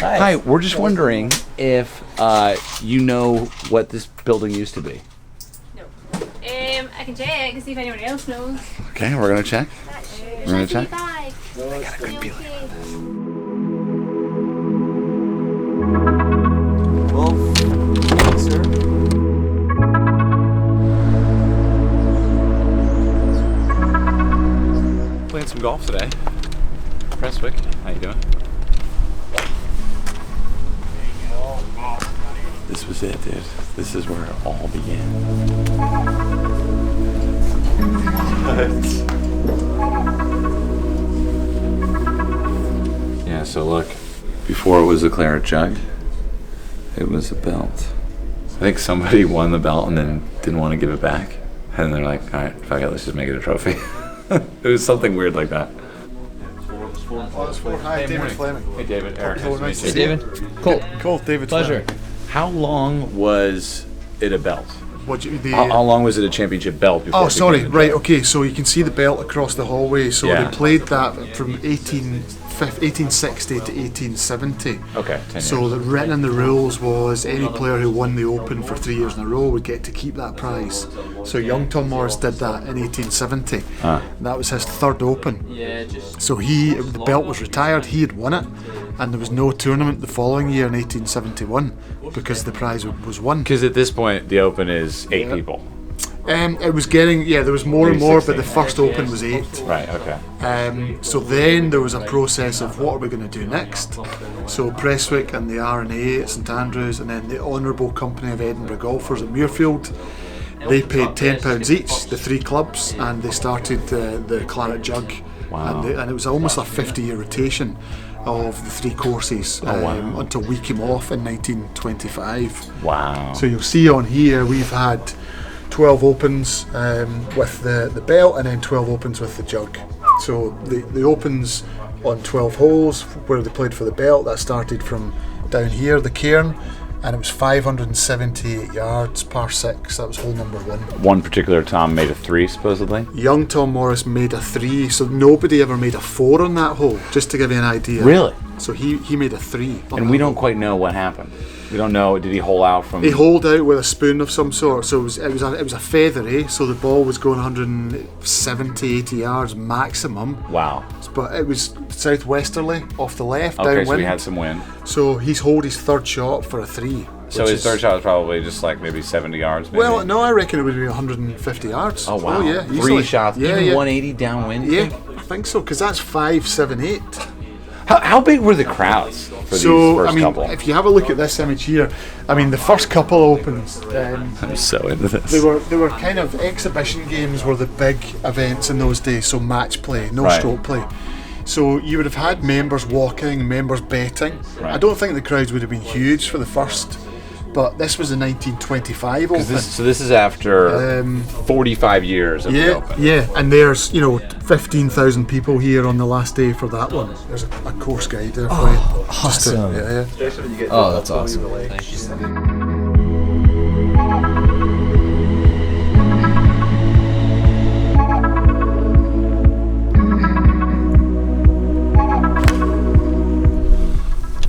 Hi, we're just wondering if you know what this building used to be. No. I can check and see if anyone else knows. Okay, we're gonna check. We're gonna check. I got a good feeling about this. Well, thanks, sir. Playing some golf today. Prestwick, how you doing? This was it, dude. This is where it all began. Yeah, so look, before it was a claret jug, it was a belt. I think somebody won the belt and then didn't want to give it back. And they're like, all right, fuck it, let's just make it a trophy. It was something weird like that. Hi, David Fleming. Hey, David. Erik. Nice to Hey, see you. David. Cool, David. Pleasure. Fleming. How long was it a belt? What you, the, How long was it a championship belt before? oh, it sorry. became a Right. belt? Okay. So you can see the belt across the hallway. So Yeah. they played that from 1860 to 1870. Okay, 10 So years. the written in the rules was any player who won the Open for 3 years in a row would get to keep that prize. So young Tom Morris did that in 1870. That was his third Open. So the belt was retired. He had won it, and there was no tournament the following year in 1871 because the prize was won. Because at this point, the Open is 8 people. It was getting, there was more and Maybe more, but the 16. first Open was 8. Right, okay. So then there was a process of what are we going to do next. So Prestwick and the R&A at St Andrews, and then the Honourable Company of Edinburgh Golfers at Muirfield, they paid £10 each, the 3 clubs, and they started the claret jug. Wow. And it was almost a 50-year rotation of the 3 courses until we came off in 1925. Wow. So you'll see on here we've had 12 Opens with the belt, and then 12 Opens with the jug. So the Opens on 12 holes where they played for the belt, that started from down here, the cairn, and it was 578 yards, par 6. That was hole number 1. One particular Tom made a 3, supposedly. Young Tom Morris made a 3, so nobody ever made a 4 on that hole, just to give you an idea. Really? So he made a 3. And we don't quite know what happened. We don't know. Did he hole out from? He holed out with a spoon of some sort, so it was a feather, so the ball was going 170, 80 yards maximum. Wow. But it was southwesterly off the left, Okay, downwind. so we had some wind. So he's holed his third shot for a 3. So his third shot was probably just like maybe 70 yards. Maybe. Well, no, I reckon it would be 150 yards. Oh wow. yeah, 3 easily. shots. Yeah, even yeah. 180 downwind. you Yeah, think? I think so, because that's 5, 7, 8. How big were the crowds for these So, first I mean, couple? if you have a look at this image here, I mean, the first couple Opens, I'm so into this. they were kind of exhibition games were the big events in those days, so match play, no Right. stroke play. So you would have had members walking, members betting. Right. I don't think the crowds would have been huge for the first, but this was the 1925 Open. So this is after 45 years of the Yeah, Open. yeah, and there's 15,000 people here on the last day for that one. There's a course guide there for you. Just to- awesome. yeah. Oh, that's awesome.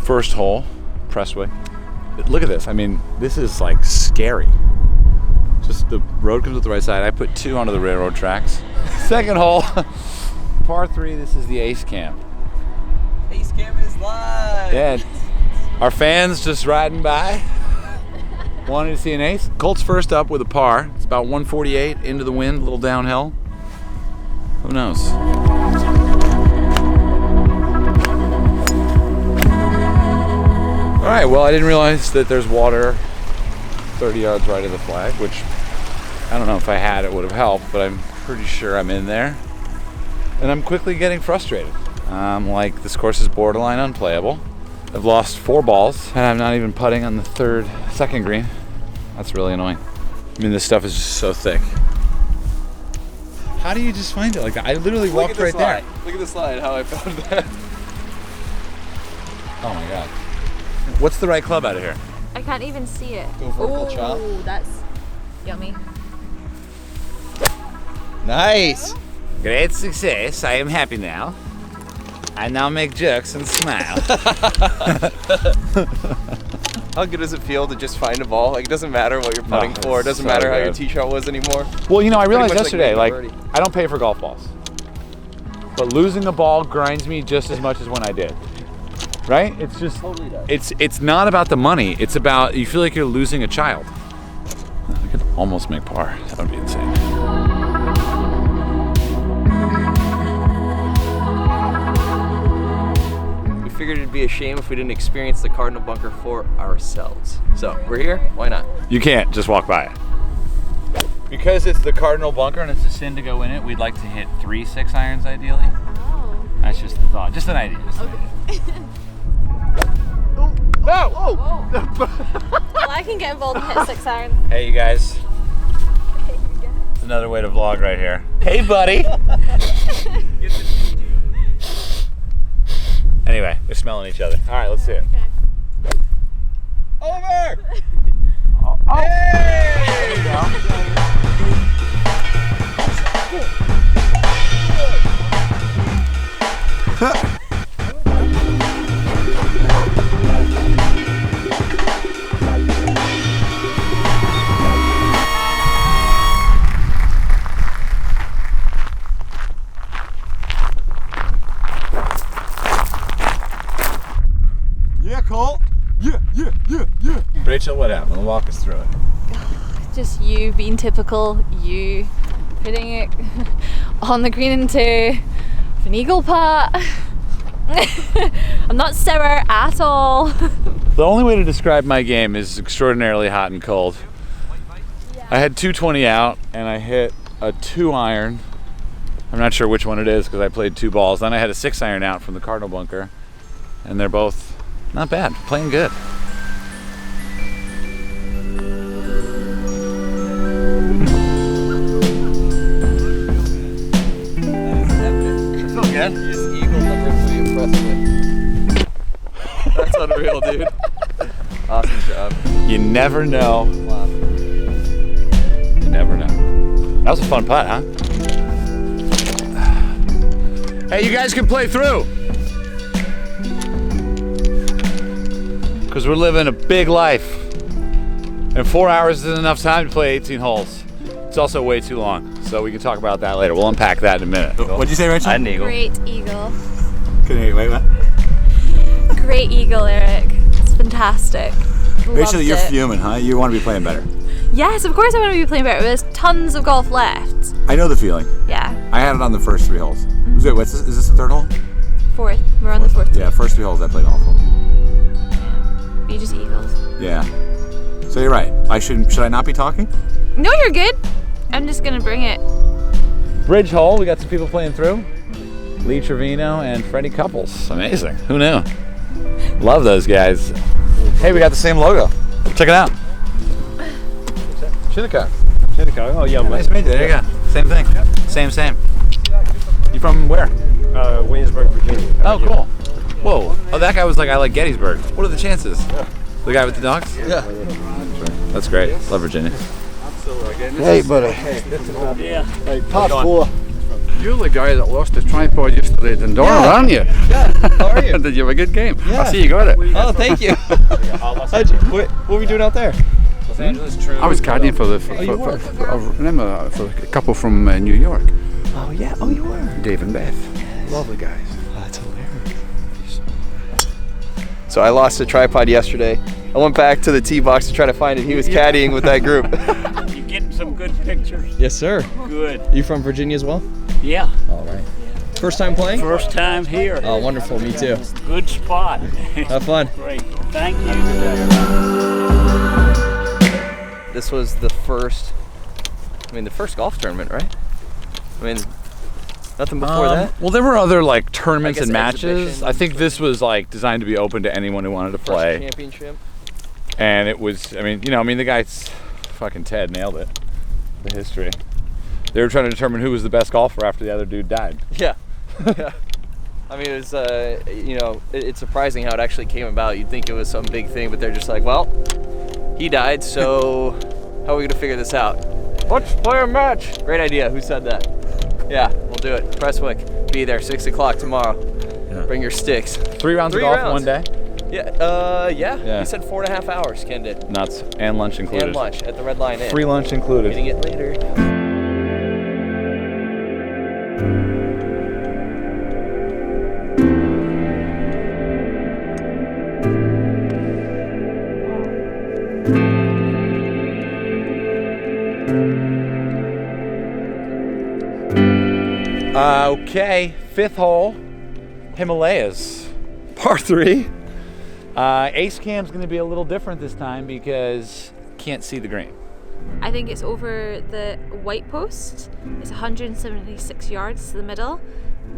First hole, Prestwick. Look at this. I mean, this is like scary. Just the road comes to the right side. I put 2 onto the railroad tracks. Second hole, par 3. This is the Ace Camp. Ace Camp is live. Yeah, our fans just riding by. Wanted to see an ace. Colt's first up with a par. It's about 148 into the wind, a little downhill. Who knows? All right, well, I didn't realize that there's water 30 yards right of the flag, which I don't know if I had it would have helped, but I'm pretty sure I'm in there. And I'm quickly getting frustrated. Like, this course is borderline unplayable. I've lost 4 balls, and I'm not even putting on the second green. That's really annoying. I mean, this stuff is just so thick. How do you just find it like that? I literally walked right there. Look at the slide, how I found that. Oh my God. What's the right club out of here? I can't even see it. Go for a full chop. Oh, that's yummy. Nice. Great success. I am happy now. I now make jokes and smile. How good does it feel to just find a ball? Like, it doesn't matter what you're putting for. It doesn't so matter how your good. tee shot was anymore. Well, you know, I realized much like yesterday, making a like, birdie. I don't pay for golf balls. But losing a ball grinds me just as much as when I did. Right? It's just, Totally does. it's not about the money. It's about, you feel like you're losing a child. I could almost make par. That would be insane. We figured it'd be a shame if we didn't experience the Cardinal bunker for ourselves. So, we're here, why not? You can't just walk by it. Because it's the Cardinal bunker and it's a sin to go in it, we'd like to hit 3 6-irons ideally. Oh. That's just the thought. Just an idea. No! Well, I can get involved and hit 6 iron. Hey, you guys. It's another way to vlog right here. Hey, buddy. Anyway, they're smelling each other. All right, let's see it. Okay. Over! Oh. Hey! There you go. Yeah, Cole. Yeah. Rachel, what happened? Walk us through it. Just you being typical, you putting it on the green into an eagle putt. I'm not sour at all. The only way to describe my game is extraordinarily hot and cold. I had 220 out and I hit a 2-iron. I'm not sure which one it is because I played 2 balls. Then I had a 6-iron out from the Cardinal bunker, and they're both not bad, playing good. Feel good? You just eagled number 3 impressively. That's unreal, dude. Awesome job. You never know. Wow. You never know. That was a fun putt, huh? Hey, you guys can play through. Because we're living a big life. And 4 hours isn't enough time to play 18 holes. It's also way too long. So we can talk about that later. We'll unpack that in a minute. What'd you say, Rachel? I had an eagle. Great eagle. Wait, what? Great eagle, Eric. It's fantastic. Rachel, Loved you're it. fuming, huh? You want to be playing better. Yes, of course I want to be playing better. There's tons of golf left. I know the feeling. Yeah. I had it on the first 3 holes. Wait, what's this? Is this the 3rd hole? 4th. We're on the 4th. Yeah, first 3 holes I played awful. You just eagles. Yeah. So you're right. Should I not be talking? No, you're good. I'm just gonna bring it. Bridge hole, we got some people playing through. Lee Trevino and Freddie Couples. Amazing. Who knew? Love those guys. Hey, we got the same logo. Check it out. Shinnecock. Oh yeah, Nice to meet you. There you go. Same thing. Same. You from where? Williamsburg, Virginia. Oh, cool. Whoa. Oh, that guy was like, I like Gettysburg. What are the chances? The guy with the dogs? Yeah. That's great. Love Virginia. Hey, buddy. Yeah. Hey, top 4. You're the guy that lost his tripod yesterday at Dundora, aren't you? Yeah. How are you? Did you have a good game? Yeah. I see you got it. Oh, thank you. What were we doing out there? I was caddying for a couple from New York, Oh yeah. Oh, you were. Dave and Beth. Lovely guys. That's hilarious. So I lost a tripod yesterday. I went back to the tee box to try to find it. He was caddying with that group. You getting some good pictures? Yes, sir. Good. You from Virginia as well? Yeah. All right. First time playing? First time here. Oh, wonderful. Me too. Good spot. Have fun. Great. Thank you. This was the first golf tournament, right? I mean, nothing before that. Well, there were other like tournaments I guess and matches. exhibitions. I think this was like designed to be open to anyone who wanted to First play. championship. And it was, the guy's fucking Ted nailed it. The history. They were trying to determine who was the best golfer after the other dude died. Yeah. Yeah. I mean, it was, it's surprising how it actually came about. You'd think it was some big thing, but they're just like, well, he died, so how are we gonna figure this out? Let's play a match. Great idea. Who said that? Yeah, we'll do it. Prestwick, be there 6 o'clock tomorrow. Yeah. Bring your sticks. 3 rounds of 3 golf rounds. one day? Yeah. He said 4.5 hours, Ken did. Nuts. And lunch included. And lunch at the Red Lion Inn. Free lunch included. Getting it later. Okay, 5th hole, Himalayas, par 3. Ace cam's going to be a little different this time because can't see the green. I think it's over the white post. It's 176 yards to the middle.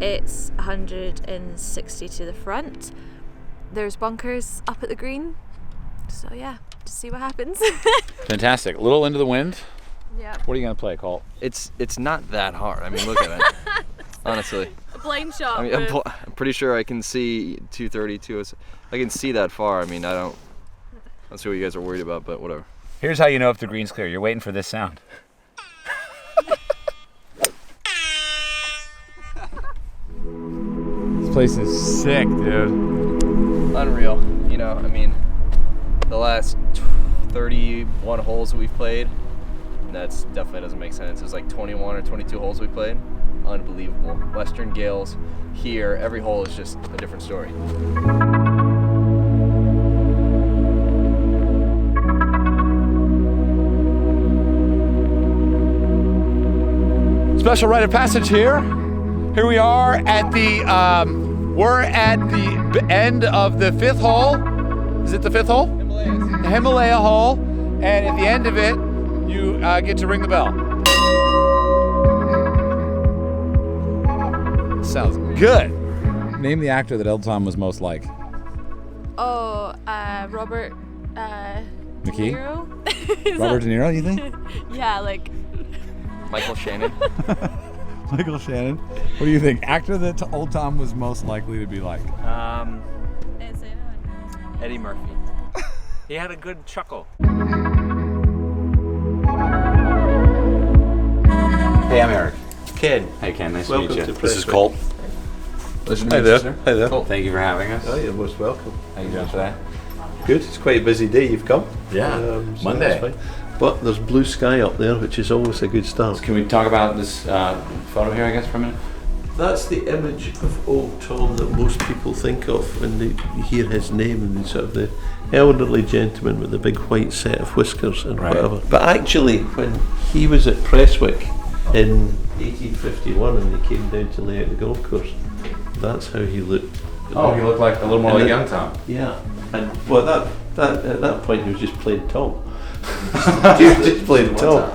It's 160 to the front. There's bunkers up at the green. So yeah, just see what happens. Fantastic. A little into the wind. Yeah. What are you going to play, Colt? It's not that hard. I mean, look at it. Honestly. A blind shot. I mean, I'm pretty sure I can see 232. I can see that far. I mean, I don't see what you guys are worried about, but whatever. Here's how you know if the green's clear. You're waiting for this sound. This place is sick, dude. Unreal. You know, I mean, the last 31 holes that we've played, that's definitely doesn't make sense. It was like 21 or 22 holes we played. Unbelievable. Western Gales here, every hole is just a different story. Special rite of passage here. Here we are at the, we're at the end of the 5th hole. Is it the 5th hole? Himalayas. The Himalaya hole. And at the end of it, you get to ring the bell. Sounds good. Name the actor that Elton was most like. Oh, Robert McKee? De Niro? Robert De Niro, you think? Yeah, like Michael Shannon. Michael Shannon. What do you think? Actor that Old Tom was most likely to be like? Eddie Murphy. He had a good chuckle. Hey, I'm Eric. Ken. Hey, Ken. Nice Welcome to meet to you. This is Prestwick. Colt. Hi there. Hi there. Colt, thank you for having us. Oh, you're most welcome. How you doing today? Good. It's quite a busy day you've come. Yeah. So Monday. that's fine. But there's blue sky up there, which is always a good start. Can we talk about this photo here, I guess, for a minute? That's the image of old Tom that most people think of when they hear his name, and the sort of the elderly gentleman with the big white set of whiskers and Right. whatever. But actually, when he was at Prestwick in 1851 and they came down to lay out the golf course, that's how he looked. Oh, he looked like a little more And like then- young Tom. Yeah, and well, that at that point he was just playing Tom. He was just playing Tom.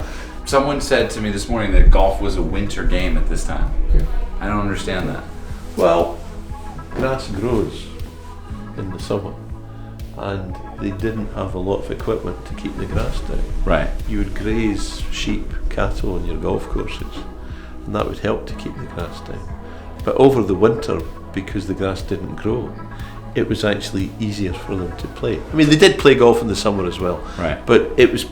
Someone said to me this morning that golf was a winter game at this time. I don't understand that. Well, grass grows in the summer, and they didn't have a lot of equipment to keep the grass down. Right. You would graze sheep, cattle on your golf courses, and that would help to keep the grass down. But over the winter, because the grass didn't grow, it was actually easier for them to play. I mean, they did play golf in the summer as well, Right. but it was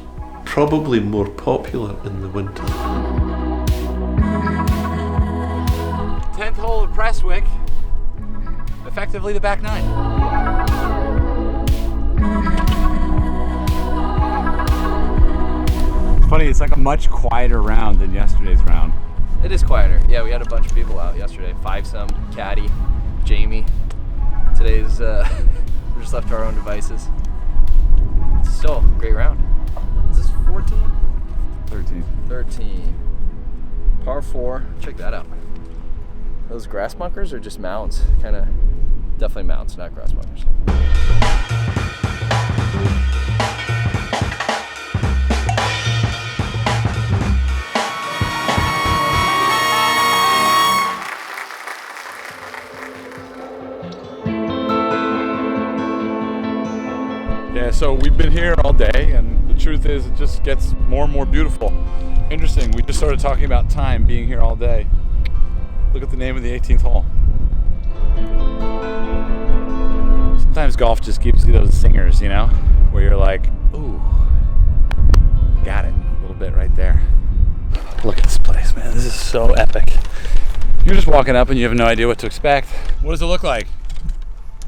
probably more popular in the winter. 10th hole at Prestwick. Effectively the back nine. It's funny, it's like a much quieter round than yesterday's round. It is quieter. Yeah, we had a bunch of people out yesterday. 5-some, Caddy, Jamie. Today's, we're just left to our own devices. It's still a great round. Is this 14? 13. 13. Par 4. Check that out. Those grass bunkers are just mounds. Kind of, definitely mounds, not grass bunkers. Yeah, so we've been here all day, and the truth is it just gets more and more beautiful. Interesting, we just started talking about time being here all day. Look at the name of the 18th hole. Sometimes golf just gives you those singers, you know, where you're like, ooh, got it, a little bit right there. Look at this place, man, this is so epic. You're just walking up and you have no idea what to expect. What does it look like?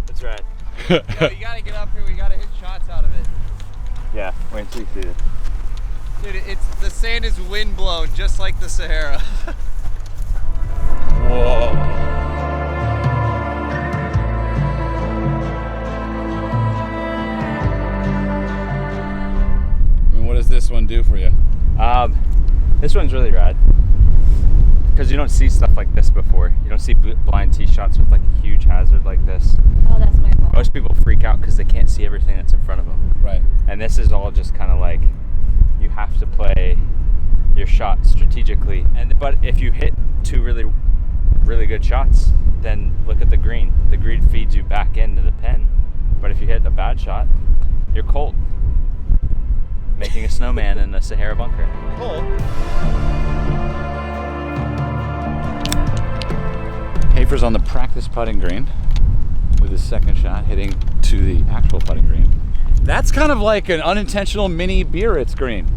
That's right. Yo, you gotta get up here. We gotta hit shots out of it. Yeah, wait until you see it. Dude, the sand is wind blown, just like the Sahara. Whoa. I mean, what does this one do for you? This one's really rad because you don't see stuff like this before. You don't see blind tee shots with like a huge hazard like this. Oh, that's my fault. Most people freak out because they can't see everything that's in front of them. Right. And this is all just kind of like you have to play your shot strategically. But if you hit two really good shots, then look at the green. The green feeds you back into the pin. But if you hit a bad shot, you're cold. Making a snowman in a Sahara bunker. Cool. Hafer's on the practice putting green with his second shot hitting to the actual putting green. That's kind of like an unintentional mini Biarritz green.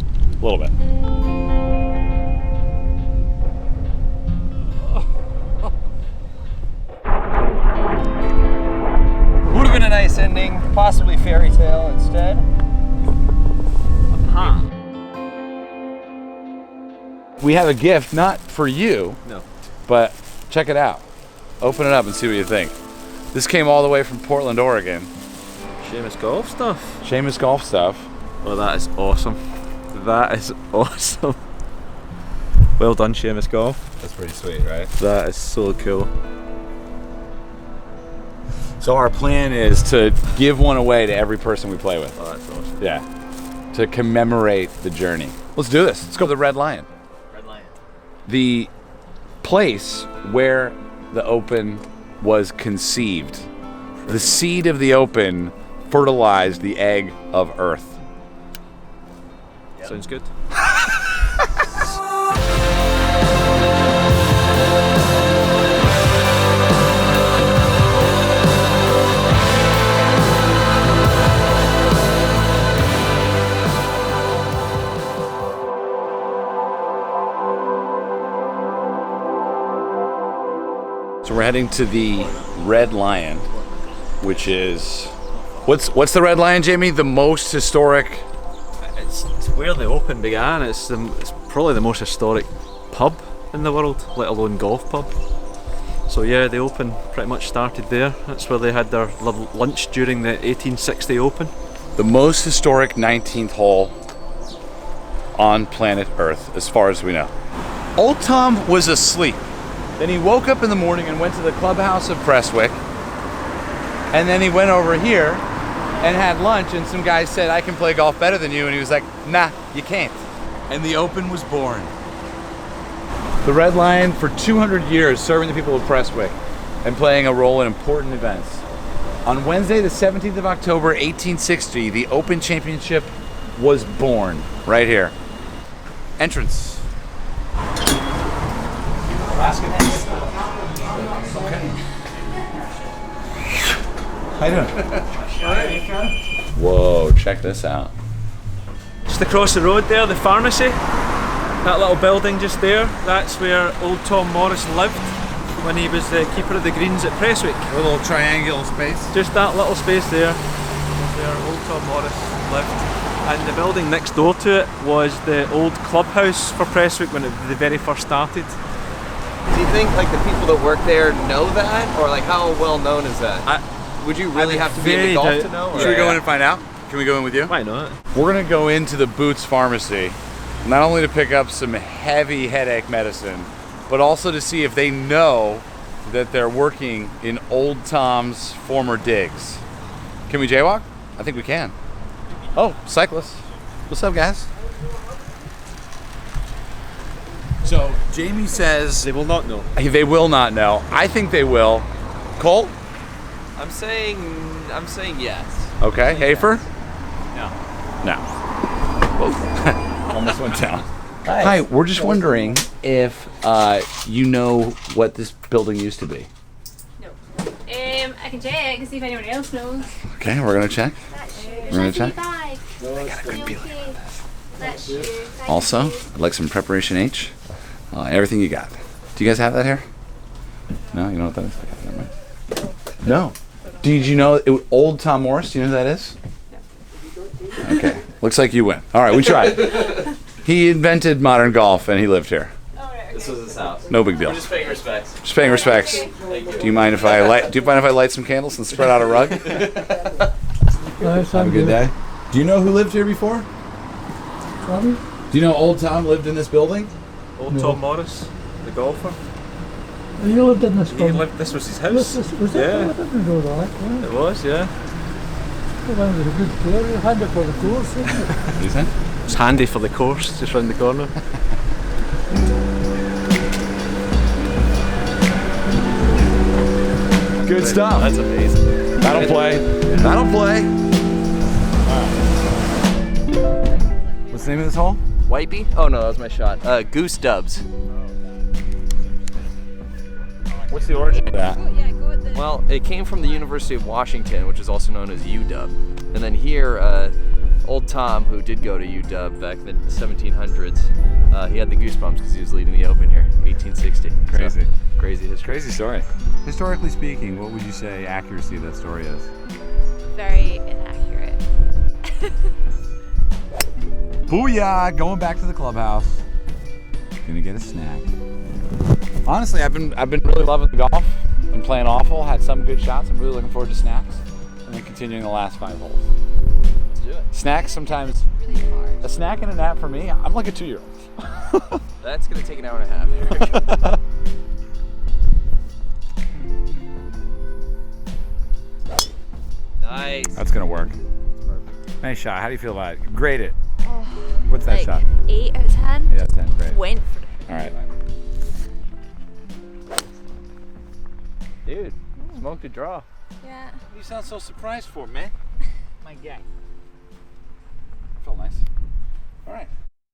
A little bit. Would have been a nice ending, possibly fairy tale instead. Huh. We have a gift, not for you, No. but check it out. Open it up and see what you think. This came all the way from Portland, Oregon. Seamus golf stuff. Seamus golf stuff. Oh, that is awesome. That is awesome. Well done, Seamus golf. That's pretty sweet, right? That is so cool. So our plan is to give one away to every person we play with. Oh, that's awesome. Yeah. To commemorate the journey. Let's do this. Let's go to the Red Lion. Red Lion. The place where the Open was conceived. The seed of the Open fertilized the egg of Earth. Sounds good. So we're heading to the Red Lion, which is what's the Red Lion, Jamie? The most historic. It's where the Open began. It's probably the most historic pub in the world, let alone golf pub. So yeah, the Open pretty much started there. That's where they had their lunch during the 1860 Open. The most historic 19th hole on planet Earth, as far as we know. Old Tom was asleep. Then he woke up in the morning and went to the clubhouse of Prestwick. And then he went over here and had lunch, and some guy said, "I can play golf better than you," and he was like, "Nah, you can't." And the Open was born. The Red Lion for 200 years serving the people of Prestwick and playing a role in important events. On Wednesday, the 17th of October, 1860, the Open Championship was born right here. Entrance. Okay. How you doing? Whoa, check this out. Just across the road there, the pharmacy. That little building just there, that's where old Tom Morris lived when he was the keeper of the greens at Prestwick. A little triangular space. Just that little space there, where old Tom Morris lived. And the building next door to it was the old clubhouse for Prestwick when they very first started. Do you think like the people that work there know that, or like how well known is that? Would you really have to be into golf to know? Should we go in and find out? Can we go in with you? Why not? We're gonna go into the Boots Pharmacy, not only to pick up some heavy headache medicine, but also to see if they know that they're working in Old Tom's former digs. Can we jaywalk? I think we can. Oh, cyclists. What's up, guys? So Jamie says They will not know. they will not know. I think they will. Colt? I'm saying yes. Okay. Hafer? No. No. Whoa. Almost went down. Hi, we're just wondering if you know what this building used to be. No. I can check and see if anyone else knows. Okay, we're gonna check. We're gonna check. I got a good feeling about this. Also, I'd like some preparation H. Everything you got. Do you guys have that here? No, you know what that is? Okay, never mind. No. Did you know Old Tom Morris? Do you know who that is? Okay. Looks like you win. All right, we tried. He invented modern golf, and he lived here. This was his house. No big deal. We're just paying respects. Just paying respects. Do you mind if I light some candles and spread out a rug? Have a good day. Do you know who lived here before? Sorry? Do you know Old Tom lived in this building? Old Tom Morris, the golfer. He lived in this building. This was his house. Was it? I didn't know that. Yeah. It was, yeah. Well, he was a good player. He had it for the course, isn't it? What do you think? It's handy for the course, just round the corner. Good stuff. That's amazing. That'll play. That'll play. What's the name of this hole? Wipey? Oh no, that was my shot. Goose Dubs. What's the origin of that? Well, it came from the University of Washington, which is also known as UW. And then here, old Tom, who did go to UW back in the 1700s, he had the goosebumps because he was leading the Open here, 1860. Crazy. So, crazy history. Crazy story. Historically speaking, what would you say accuracy of that story is? Very inaccurate. Booyah! Going back to the clubhouse. Gonna get a snack. Honestly, I've been really loving the golf. Been playing awful. Had some good shots. I'm really looking forward to snacks. And then continuing the last 5 holes. Let's do it. Snacks sometimes. Really hard. A snack and a nap for me. I'm like a 2-year-old. That's gonna take an hour and a half. Nice. That's gonna work. Nice shot. How do you feel about it? Grade it. Oh, What's that like shot? 8 out of 10. 8 out of 10. Great. Went for it. All right. Dude, smoked a draw. Yeah. You sound so surprised for, man. My guy.